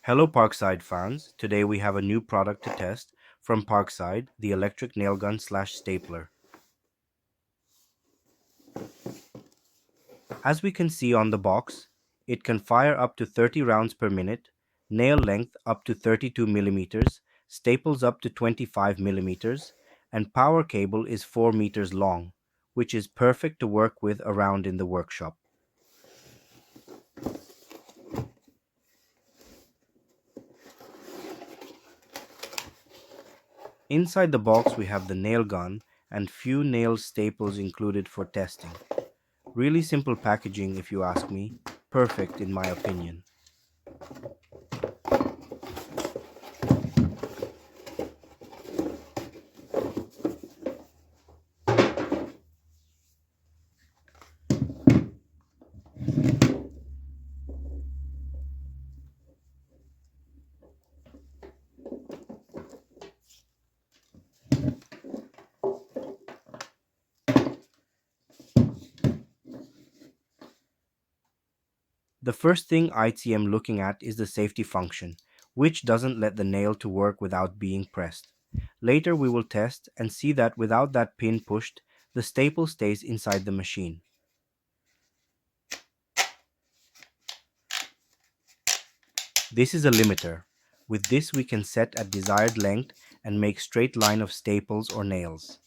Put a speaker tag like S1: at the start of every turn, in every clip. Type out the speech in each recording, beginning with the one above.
S1: Hello, Parkside fans. Today we have a new product to test from Parkside, the electric nail gun slash stapler. As we can see on the box, it can fire up to 30 rounds per minute, nail length up to 32 millimeters, staples up to 25 millimeters, and power cable is 4 meters long, which is perfect to work with around in the workshop. Inside the box we have the nail gun and few nail staples included for testing. Really simple packaging if you ask me, perfect in my opinion. The first thing I am looking at is the safety function, which doesn't let the nail to work without being pressed. Later we will test and see that without that pin pushed, the staple stays inside the machine. This is a limiter. With this we can set a desired length and make straight line of staples or nails.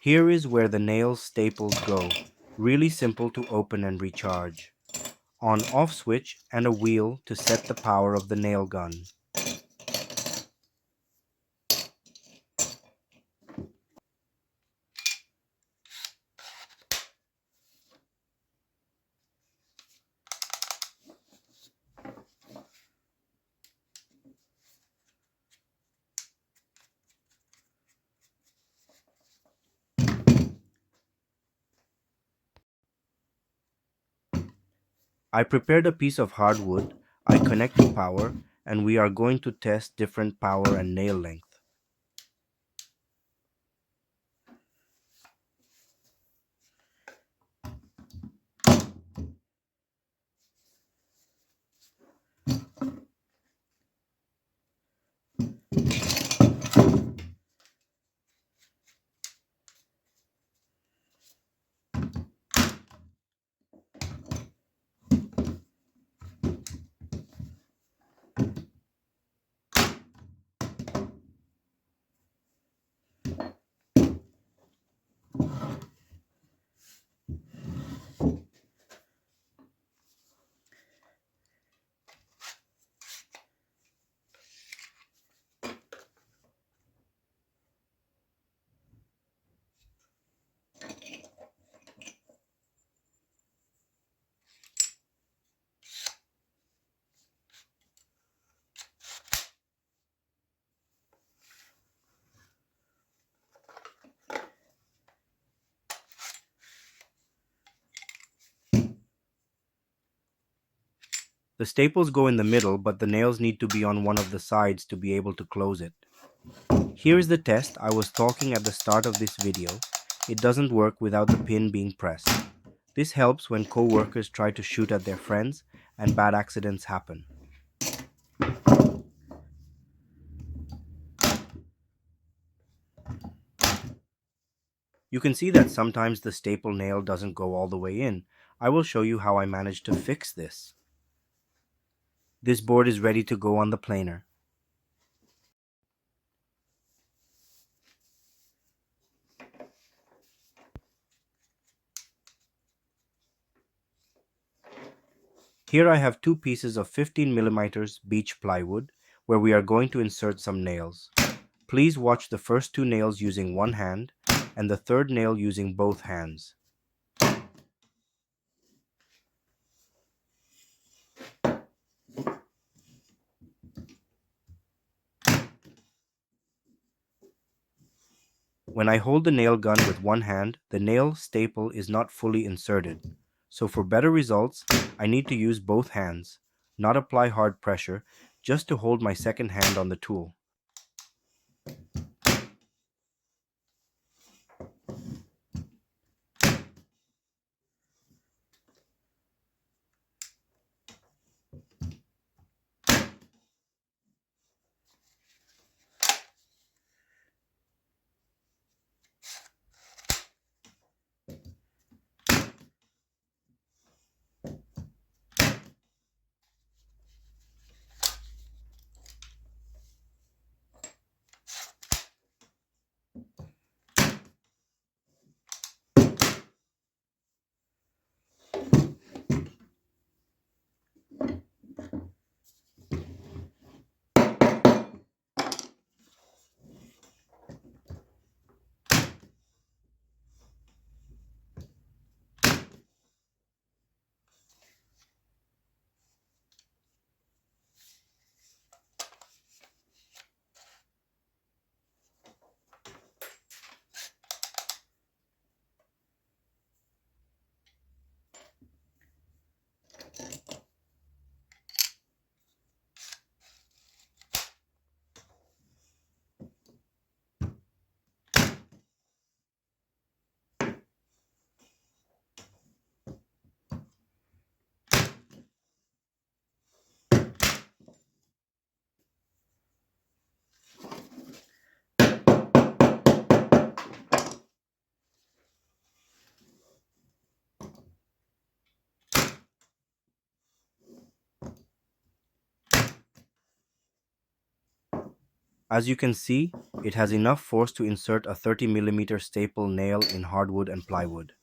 S1: Here is where the nail staples go. Really simple to open and recharge. On-off switch and a wheel to set the power of the nail gun. I prepared a piece of hardwood, I connect to power, and we are going to test different power and nail length. The staples go in the middle, but the nails need to be on one of the sides to be able to close it. Here is the test I was talking at the start of this video. It doesn't work without the pin being pressed. This helps when co-workers try to shoot at their friends and bad accidents happen. You can see that sometimes the staple nail doesn't go all the way in. I will show you how I managed to fix this. This board is ready to go on the planer. Here I have two pieces of 15 millimeters beech plywood where we are going to insert some nails. Please watch the first two nails using one hand and the third nail using both hands. When I hold the nail gun with one hand, the nail staple is not fully inserted. So for better results, I need to use both hands, not apply hard pressure, just to hold my second hand on the tool. As you can see, it has enough force to insert a 30 millimeter staple nail in hardwood and plywood.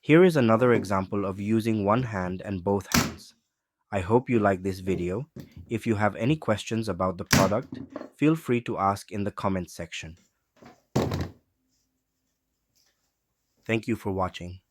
S1: Here is another example of using one hand and both hands. I hope you like this video. If you have any questions about the product, feel free to ask in the comments section. Thank you for watching.